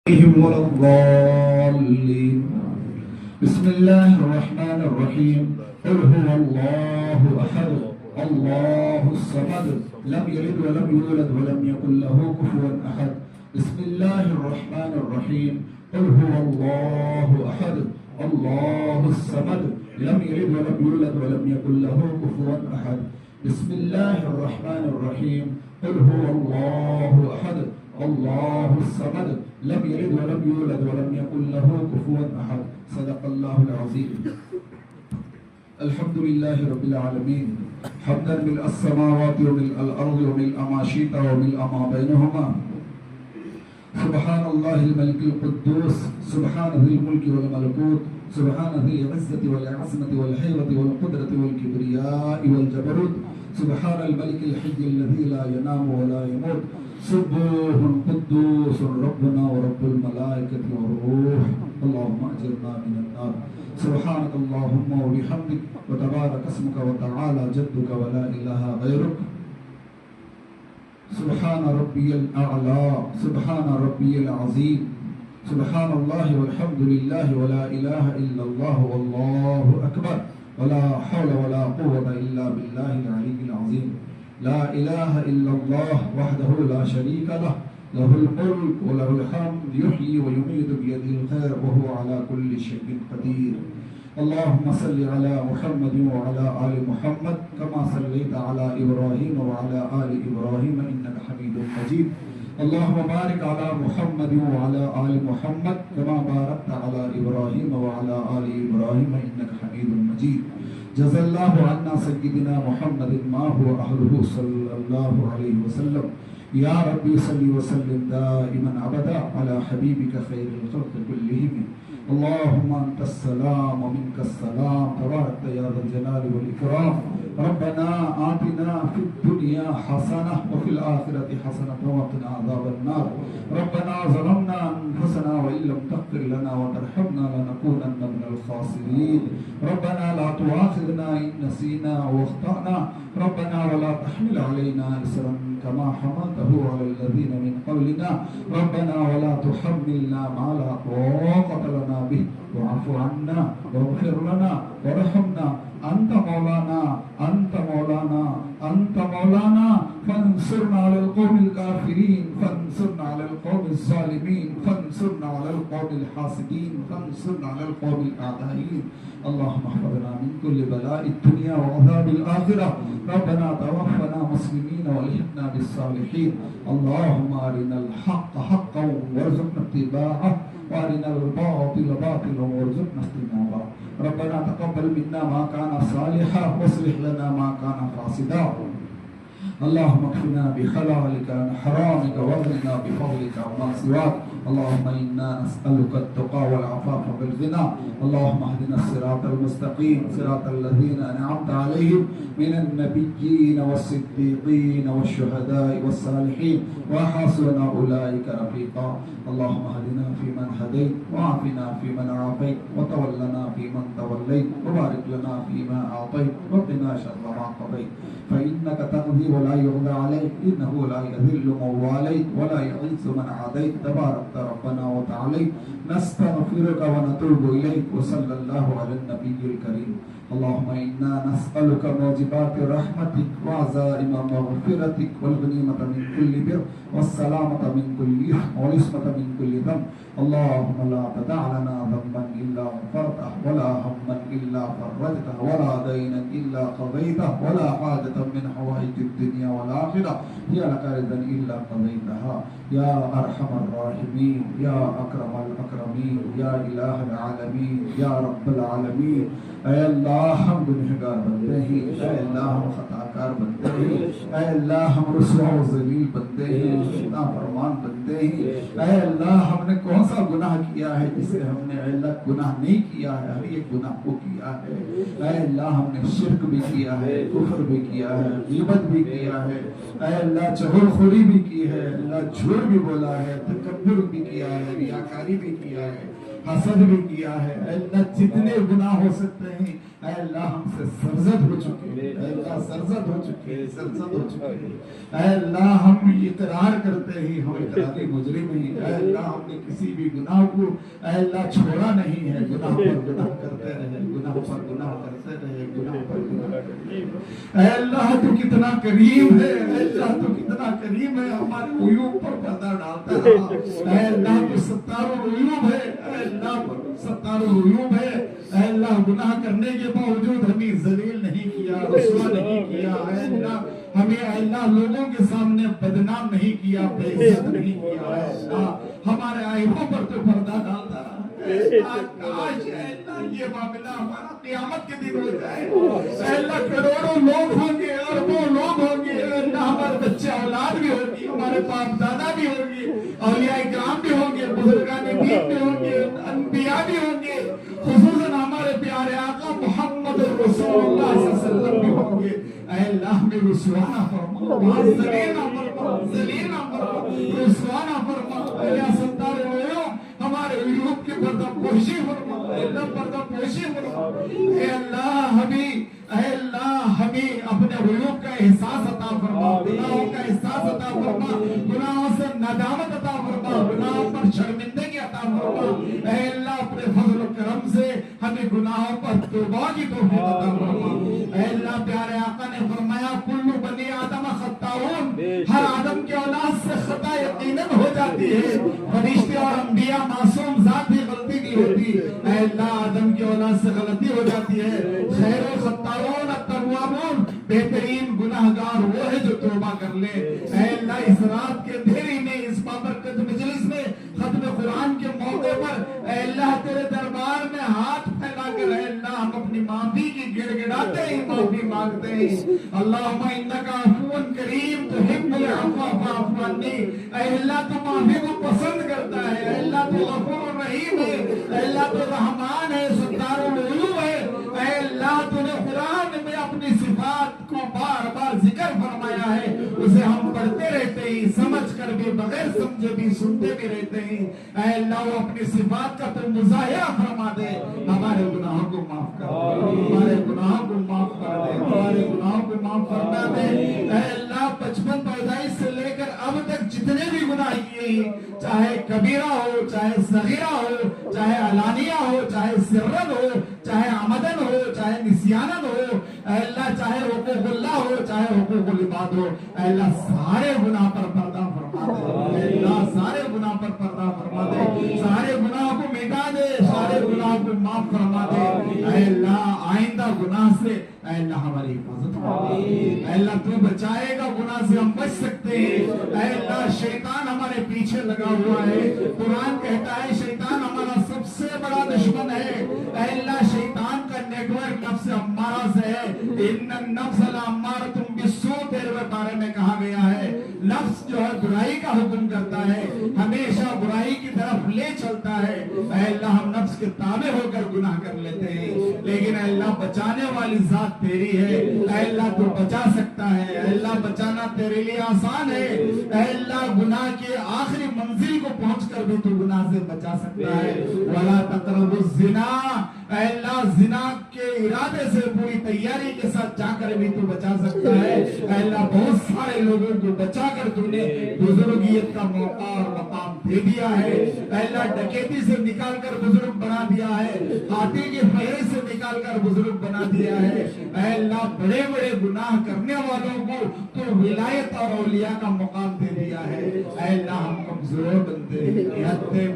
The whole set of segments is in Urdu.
ولا الضالين. بسم الله الرحمن الرحيم. قل هو الله أحد الله الصمد لم يلد ولم يولد ولم يكن له كفوا أحد. بسم الله الرحمن الرحيم. قل هو الله أحد الله الصمد لم يلد ولم يولد ولم يكن له كفوا أحد. بسم الله الرحمن الرحيم. قل هو الله أحد الله الصمد لم يلد ولم يولد ولم يكن له كفوا أحد. صدق الله العظيم. الحمد لله رب العالمين حمدا ملء السماوات وملء الأرض وملء ما شئت وملء ما بينهما. سبحان الله الملك القدوس سبحان ذي الملك والملكوت سبحان ذي العزة والعظمة والهيبة والقدرة والكبرياء والجبروت. سبحان الملك الحي الذي لا ينام ولا يموت. سبوح قدوس ربنا ورب الملائكة والروح. اللهم أجرنا من النار. سبحانك اللهم وبحمدك وتبارك اسمك وتعالى جدك ولا إله غيرك. سبحان ربي الأعلى سبحان ربي العظيم. سبحان الله والحمد لله ولا إله إلا الله والله أكبر ولا حول ولا قوة إلا بالله العلي العظيم. لا إله إلا الله وحده لا شريك له له الملك وله الحمد يحيي ويميت بيده الخير وهو على كل شيء قدير. اللهم صل على محمد وعلى آل محمد كما صليت على إبراهيم وعلى آل إبراهيم إنك حميد مجيد. اللهم بارك على محمد وعلى آل محمد كما باركت على إبراهيم وعلى آل إبراهيم إنك حميد مجيد. جزا الله عنا سيدنا محمد ما هو أهله صلى الله عليه وسلم. يا ربي صل وسلم دائما أبدا على حبيبك خير الخلق كلهم. اللهم أنت السلام ومنك السلام تبارك يا ذا الجلال والإكرام. ربنا آتنا في الدنيا حسنة وفي الآخرة حسنة وقنا عذاب النار. ربنا ظلمنا أنفسنا وإن لم تغفر لنا وترحمنا لنكونن من الخاسرين. ربنا لا تؤاخذنا إن نسينا واخطأنا. ربنا ولا تحمل علينا إصرا كما حملته على الذين من قبلنا. ربنا ولا تحملنا ما لا طاقة لنا به واعف عنا واغفر لنا وارحمنا. أنت مولانا أنت مولانا أنت مولانا فانصرنا على القوم الكافرين فانصرنا على القوم الظالمين فانصرنا على القوم الحاسدين فانصرنا على القوم الأعدائين. اللهم احفظنا من كل بلاء الدنيا وعذاب الآخرة. ربنا توفنا مسلمين والحقنا بالصالحين. اللهم أرنا الحق حقا وارزقنا اتباعه وارنا الباطل باطلا وارزقنا اجتنابه. ربنا تقبل منا ما كان صالحا واصلح لنا ما كان فاسدا. اللهم اكفنا بحلالك عن حرامك واغننا بفضلك عما سواك. اللهم إنا نسألك التقى والعفاف والغنى. اللهم اهدنا الصراط المستقيم صراط الذين أنعمت عليهم من النبيين والصديقين والشهداء والصالحين وحسن أولئك رفيقا. اللهم اهدنا فيمن هديت وعافنا فيمن عافيت وتولنا فيمن توليت وبارك لنا فيما أعطيت وقنا شر ما قضيت فإنك تقضي ولا يقضى عليك إنه لا يذل من واليت ولا يعز من عاديت تبارك ربنا وتعاليت. نستغفرك ونتوب إليك وصلى الله على النبي الكريم. اللهم إنا نسألك موجبات رحمتك وعزائم مغفرتك والغنيمة من كل بر والسلامة من كل إثم والعصمة من كل ذنب. اللهم لا تدع لنا ذنبا إلا غفرته ولا هما إلا فرجته ولا دينا إلا قضيته ولا حاجة من حوائج الدنيا والآخرة هي لك رضا إلا قضيتها. يا أرحم الراحمين يا أكرم الأكرمين يا إله العالمين يا رب العالمين. اے اللہ ہم گنہگار بندے ہیں. اے اللہ ہم خطاکار بندے ہیں. اے اللہ ہم رسوا و ذلیل بندے ہیں. نافرمان بندے ہیں. اے اللہ ہم نے کون سا گناہ کیا ہے جسے ہم نے اے اللہ گناہ نہیں کیا ہے؟ ہر ایک گناہ کو کیا ہے. اے اللہ ہم نے شرک بھی کیا ہے کفر بھی کیا ہے غیبت بھی کیا ہے. اے اللہ چغل خوری بھی کی ہے. اللہ جھوٹ بھی بولا ہے تکبر بھی کیا ہے ریاکاری بھی کیا ہے. حسد بھی کیا ہے، اے اللہ جتنے گناہ ہو سکتے ہیں اے اللہ ہم سے سرزد ہو چکے ہیں، اے اللہ سرزد ہو چکے ہیں، سرزد ہو چکے ہیں، اے اللہ ہم اقرار کرتے ہیں ہم اقراری مجرم ہیں، اے اللہ ہم نے کسی بھی گناہ کو اے اللہ چھوڑا نہیں ہے، گناہ پر گناہ کرتے رہے، گناہ پر گناہ کرتے رہے، گناہ پر گناہ کرتے رہے۔ اے اللہ تو کتنا کریم ہے، اے اللہ تو کتنا کریم ہے، ہمارے عیوب پر پردہ ڈالتا رہا، اے اللہ تو ستار العیوب ہے، اے اللہ ستار العیوب ہے، اے اللہ گناہ کرنے کے باوجود ہمیں ذلیل نہیں کیا، رسوا نہیں کیا، اے اللہ ہمیں اے اللہ لوگوں کے سامنے بدنام نہیں کیا، بے عزت نہیں کیا، اے اللہ ہمارے عیبوں پر تو پردہ ڈالتا رہا۔ اے اللہ کاش اے اللہ یہ معاملہ ہمارا قیامت کے دن ہو جائے، اے اللہ کروڑوں لوگ ہوں گے، اربوں لوگ ہوں گے، اے اللہ ہمارے بچے اولاد بھی ہوگی، ہمارے باپ دادا بھی ہوگی، اولیاء کرام بھی ہوں گے، بزرگان دین بھی ہوں گے، انبیاء بھی ہوں گے، خصوصاً ہمارے پیارے آقا محمد رسول اللہ صلی اللہ علیہ وسلم بھی ہوں گے۔ اے اللہ ہمیں رسوانا فرما، ذلیلہ فرما، ذلیلہ فرما، رسوانا فرما، اے اللہ ستار العیوب ہمارے عیوب کی پردہ پوشی فرما، اے اللہ پردہ پوشی فرما، اے اللہ ہمیں اپنے عیوب کا احساس عطا فرما، گناہوں کا احساس عطا فرما، گناہوں سے ندامت عطا فرما، گناہوں پر شرمندگی عطا فرما، اے اللہ اپنے فضل و کرم سے ہمیں گناہوں پر توبہ کی توفیق عطا فرما۔ اے اللہ پیارے آقا نے فرمایا کل بنی آدم خطاؤن، ہر آدم کے اولاد سے خطا یقیناً ہو جاتی ہے، فرشتے اور انبیاء معصوم ذات بھی غلطی نہیں ہوتی، اے اللہ آدم کے اولاد سے غلطی ہو جاتی ہے، خیر الخطاؤن التوابون، بہترین گناہگار وہ ہے جو توبہ کر لے۔ اے اللہ اس رات کے اندھیرے میں اس بابرکت مجلس میں ختم قرآن کے موقع پر اے اللہ تیرے دربار میں ہاتھ پھیلا کر اے اللہ ہم اپنی معافی کی گڑ گڑاتے ہیں، معافی مانگتے ہیں۔ اللہم انک عفو کریم تحب العفو فاعف عنی، اے اللہ تو معافی کو پسند کرتا ہے، اے اللہ تو غفور رحیم ہے، اے اللہ تو رحمان ہے، ستار العیوب ہے، اے اللہ تو نے قرآن میں اپنی صفات کو بار بار ذکر فرمایا ہے، اسے ہم پڑھتے رہتے ہیں، سمجھ کر بھی بغیر سمجھے بھی سنتے بھی رہتے ہیں۔ اے اللہ وہ اپنی صفات کا تو مظاہرہ فرما دے، ہمارے گناہوں کو معاف کر دے، ہمارے گناہوں کو معاف کر دے، ہمارے گناہوں کو معاف فرما دے۔ اے اللہ بچپن پیدائش سے لے کر اب تک جتنے بھی گناہ کیے ہیں، چاہے کبیرہ ہو، چاہے صغیرہ ہو، چاہے علانیہ ہو، چاہے سرن ہو، چاہے عمدن ہو، چاہے نسیانن ہو، اے اللہ چاہے حقوق اللہ ہو، چاہے حقوق العباد ہو، اے اللہ سارے گناہ پر پردہ فرما دے، اے اللہ سارے گناہ پر پردہ فرما دے، سارے گناہ کو مٹا دے، سارے گناہ کو معاف فرما دے، اے اللہ آئندہ گناہ سے اے اللہ ہماری حفاظت فرما دے، اے اللہ تو بچائے گا گناہ سے ہم بچ سکتے ہیں، اے اللہ شیطان ہمارے پیچھے لگا ہوا ہے، قرآن کہتا ہے شیطان ہمارا سب سے بڑا دشمن ہے، اے اللہ شیطان کا نیٹ ورک نفس امارہ سے ہے، ان النفس لامارۃ بالسوء تیرے بارے میں کہا گیا ہے، نفس جو ہے برائی کا حکم کرتا ہے، ہمیشہ برائی کی طرف لے چلتا ہے، اے اللہ ہم نفس کے تابع ہو کر گناہ کر لیتے ہیں، لیکن اے اللہ بچانے والی ذات تیری ہے، اے اللہ تو بچا سکتا ہے، اے اللہ بچانا تیرے لیے آسان ہے، اے اللہ گناہ کے آخری منزل کو پہنچ کر بھی تو گناہ سے بچا سکتا ہے، وَلَا تَقْرَبُوا الزِّنَا، اے اللہ زنا کے ارادے سے پوری تیاری کے ساتھ جا کر بھی تو بچا سکتا ہے، اے اللہ بہت سارے لوگوں کو بچا کر تو نے بزرگیت کا موقع اور مقام دے دیا ہے، اے اللہ ڈکیتی سے نکال کر بزرگ بنا دیا ہے، ہاتھی کے پہرے سے نکال کر بزرگ بنا دیا ہے، اے اللہ بڑے بڑے گناہ کرنے والوں کو تو ولایت اور اولیاء کا مقام دے دیا ہے، اے اللہ ہم کمزور بندے ہیں،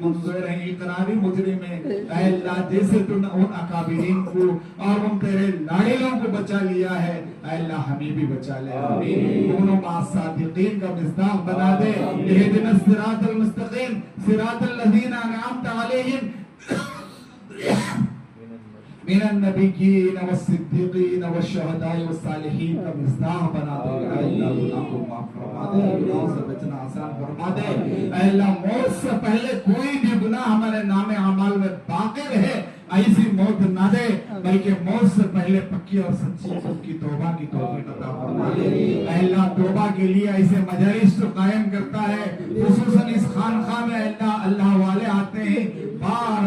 منظور ہیں، اقراری مجرم ہیں، اے اللہ جیسے تو نے ان اکابرین کو اور ان تیرے لاڑیوں کو بچا لیا ہے، اے اللہ ہمیں بھی بچا لے، آمین، کونوا مع الصادقین کا مصداق بنا دے، اہدنا الصراط المستقیم صراط الذین انعمت علیہم من النبیین والصدیقین والشہداء والصالحین کا مصداق بنا دے، اے اللہ گناہ کو معاف فرما دے، گناہوں سے بچنا آسان فرما دے، اے اللہ موت سے پہلے کوئی بھی گناہ ہمارے نام اعمال میں باقی رہے ایسی موت نہ دے، بلکہ موت سے پہلے پکی اور سچی کی توبہ کی توفیق عطا فرما دے، اے اللہ توبہ کے لیے ایسے مجالس تو قائم کرتا ہے، خصوصاً اس خانقاہ میں اللہ والے آتے ہیں، بار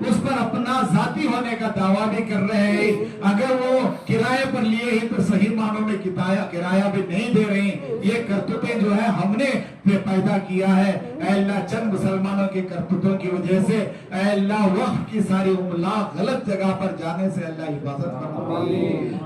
اس پر اپنا ذاتی ہونے کا دعویٰ بھی کر رہے ہیں. اگر وہ کرائے پر لیے ہی تو صحیح معنوں میں کرایہ بھی نہیں دے رہے ہیں. یہ کرتوتیں جو ہے ہم نے پیدا کیا ہے. اے اللہ چند مسلمانوں کی کرتوتوں کی وجہ سے اے اللہ وقت کی ساری املاک غلط جگہ پر جانے سے اللہ حفاظت فرما.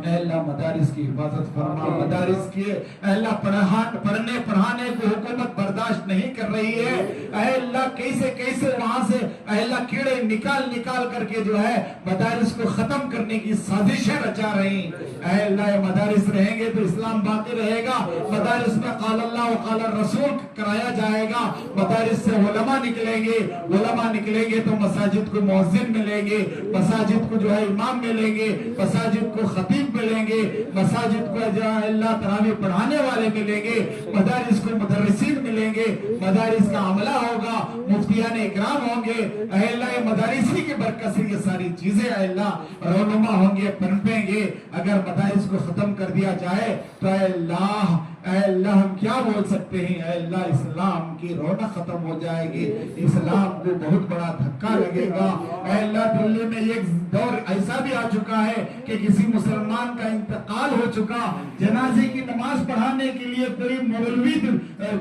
اے اللہ مدارس کی حفاظت فرما. مدارس کی اے اللہ پڑھنے پڑھانے کو حکومت برداشت نہیں کر رہی ہے. اے اللہ کیسے وہاں سے اے اللہ کیڑے نکال کر کے جو ہے مدارس کو ختم کرنے کی سازشیں رچا رہی ہیں. اے اللہ یہ مدارس رہیں گے تو اسلام باقی رہے گا. مدارس میں قال اللہ و قال الرسول کرایا جائے گا. مدارس سے علماء نکلیں گے تو مساجد کو مؤذن ملیں گے, مساجد کو جو ہے امام ملیں گے, مساجد کو خطیب ملیں گے, مساجد کو جو ہے اللہ تراویح پڑھانے والے ملیں گے, مدارس کو مدرسین ملیں گے, مدارس کا عملہ ہوگا, مفتیان اکرام ہوں گے. اے اللہ یہ مدارس ہی کی برکت سے یہ ساری چیزیں اے اللہ رونما ہوں گے, پنپیں گے. اگر مدارس کو ختم کر دیا جائے تو اے اللہ ہم کیا بول سکتے ہیں. اے اللہ اسلام کی رونق ختم ہو جائے گی, اسلام کو بہت بڑا دھکا لگے گا. اے اللہ دلی میں ایک دور ایسا بھی آ چکا ہے کہ کسی مسلمان کا انتقال ہو چکا, جنازے کی نماز پڑھانے کے لیے کوئی مولوی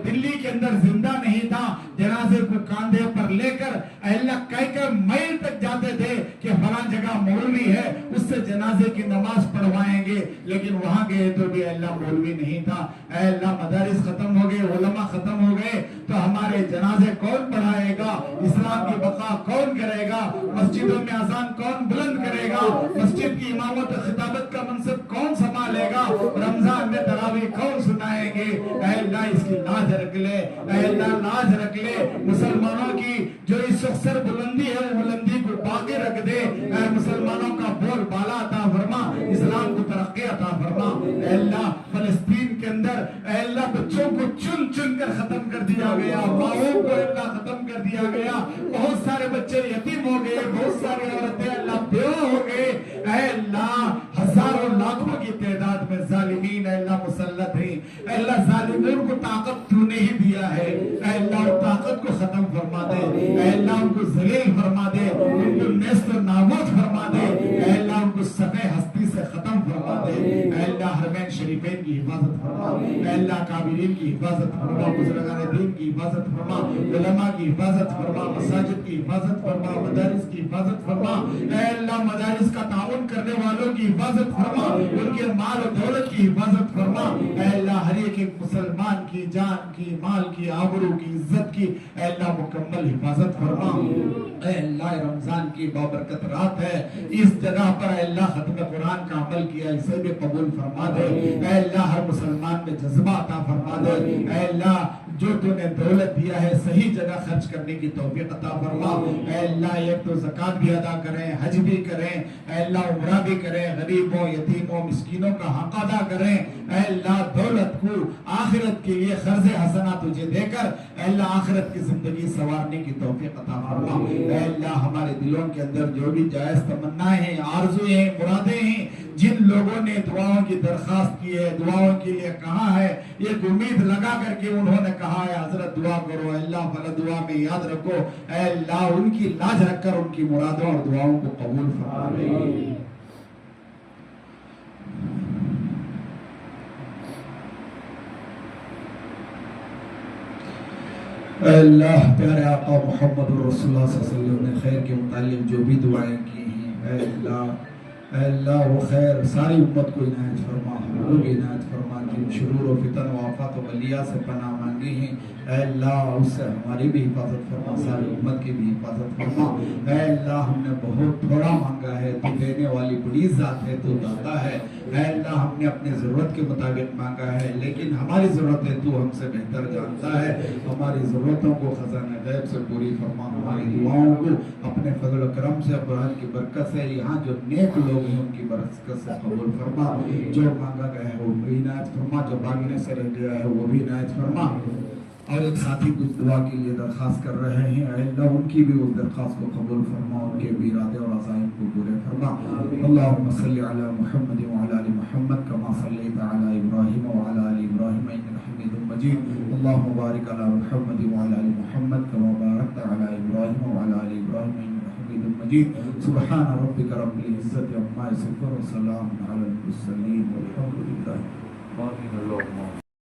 دلی کے اندر زندہ نہیں تھا. جنازے کو کاندھے پر لے کر اے اللہ کہہ میل تک جاتے تھے کہ فلاں جگہ مولوی ہے, اس سے جنازے کی نماز پڑھوائیں گے, لیکن وہاں گئے تو بھی اللہ مولوی نہیں تھا. اے اللہ مدارس ختم ہو گئے, علماء ختم ہو گئے تو ہمارے جنازے کون پڑھائے گا, اسلام کی بقا کون کرے گا, مسجدوں میں اذان کون بلند کرے گا, مسجد کی امامت خطابت کا منصب کون سنبھالے گا, رمضان میں تراویح کون سنائیں گے. اے اللہ اس کی لاج رکھ لے, اے اللہ لاج رکھ لے. مسلمانوں کی جو اس وقت سر بلندی ہے وہ بلندی کو باقی رکھ دے. اے مسلمانوں کا بول بالا عطا فرما, اسلام کو ترقی عطا فرما. اے اللہ فلسطین کے اندر اے اللہ بچوں کو چن کر ختم کر دیا گیا, ماؤں کو اللہ ختم کر دیا گیا, بہت سارے بچے یتیم ہو گئے, بہت ساری عورتیں اللہ بیوہ ہو گئے. اے اللہ ہزاروں لاکھوں کی تعداد میں ظالمین اے اللہ مسلط ہیں. اے اللہ ظالمین کو طاقت تو نے ہی دیا ہے. اے اللہ ان طاقت کو ختم فرما دے, اے اللہ ان کو ذلیل فرما دے, ان کو نیست و نابود فرما دے. اے اللہ ان کو سفید ہستی سے ختم فرما دے. اے اللہ حرمین شریفین کی حفاظت فرما, اے اللہ کابرین کی حفاظت فرما, بزرگان دین کی حفاظت فرما, علماء کی حفاظت فرما, مساجد کی حفاظت فرما, مدارس کی حفاظت فرما. اے اللہ مدارس کا تعاون کرنے والوں کی حفاظت فرما, ان کے مال و دولت کی حفاظت فرما. اے اللہ ہر ایک مسلمان کی جان کی, مال کی, آبرو کی, عزت کی اے اللہ مکمل حفاظت فرما. اے اللہ رمضان کی بابرکت رات ہے, اس جگہ پر اے اللہ ختم قرآن کا عمل کیا, اسے بھی قبول فرما دے. اے اللہ ہر مسلمان میں جذبہ عطا فرما دے. اے اللہ جو تو نے دولت دیا ہے صحیح جگہ خرچ کرنے کی توفیق عطا فرما. اے اللہ ایک تو زکوٰۃ بھی ادا کریں, حج بھی کریں, اے اللہ عمرہ بھی کریں, غریبوں یتیموں مسکینوں کا حق ادا کریں. اے اللہ دولت کو آخرت کے لیے قرض حسنہ تجھے دے کر اے اللہ آخرت کی زندگی سنوارنے کی توفیق عطا فرما. اے اللہ ہمارے دلوں کے اندر جو بھی جائز تمنائیں ہیں, آرزویں ہیں, مرادیں ہیں, جن لوگوں نے دعاؤں کی درخواست کی ہے, دعاؤں کے لیے کہا ہے, ایک امید لگا کر کے انہوں نے کہا ہے حضرت دعا کرو, اے اللہ فلا دعا میں یاد رکھو. اے اللہ ان کی لاج رکھ کر ان کی مرادوں اور دعاؤں کو قبول فرما. اے اللہ پیارے آقا محمد رسول اللہ صلی اللہ علیہ وسلم نے خیر کے متعلق جو بھی دعائیں کی ہیں, اے اللہ وہ خیر ساری امت کو عنایت فرما, ہم کو بھی عنایت فرما. جن شرور و فتن و آفات و بلیات سے پناہ مانگی ہیں اے اللہ اس سے ہماری بھی حفاظت فرما, ساری امت کی بھی حفاظت فرما. اے اللہ ہم نے بہت تھوڑا مانگا ہے, تو دینے والی بڑی ذات ہے, تو داتا ہے. اے اللہ ہم نے اپنے ضرورت کے مطابق مانگا ہے, لیکن ہماری ضرورتیں تو ہم سے بہتر جانتا ہے. ہماری ضرورتوں کو خزانہ غیب سے پوری فرما, ہماری دعاؤں کو اپنے فضل و کرم سے, قرآن کی برکت سے, یہاں جو نیک لوگ ہیں ان کی برکت سے قبول فرما. جو مانگا گیا ہے وہ بھی عنایت فرما, جو مانگنے سے رہ گیا ہے وہ بھی عنایت فرما. اور ایک ساتھی کچھ دعا کے لیے درخواست کر رہے ہیں، اے اللہ ان کی بھی اس درخواست کو قبول فرما، ان کے بھی ارادے اور عزائم کو پورے فرما۔ اللہم صلی علی محمد وعلی آل محمد کما صلیت علی ابراہیم وعلی آل ابراہیم انک حمید مجید۔ اللہم بارک علی محمد وعلی آل محمد کما بارکت علی ابراہیم وعلی آل ابراہیم انک حمید مجید۔ سبحان ربک رب العزت عما یصفون وسلام علی المرسلین والحمد للہ۔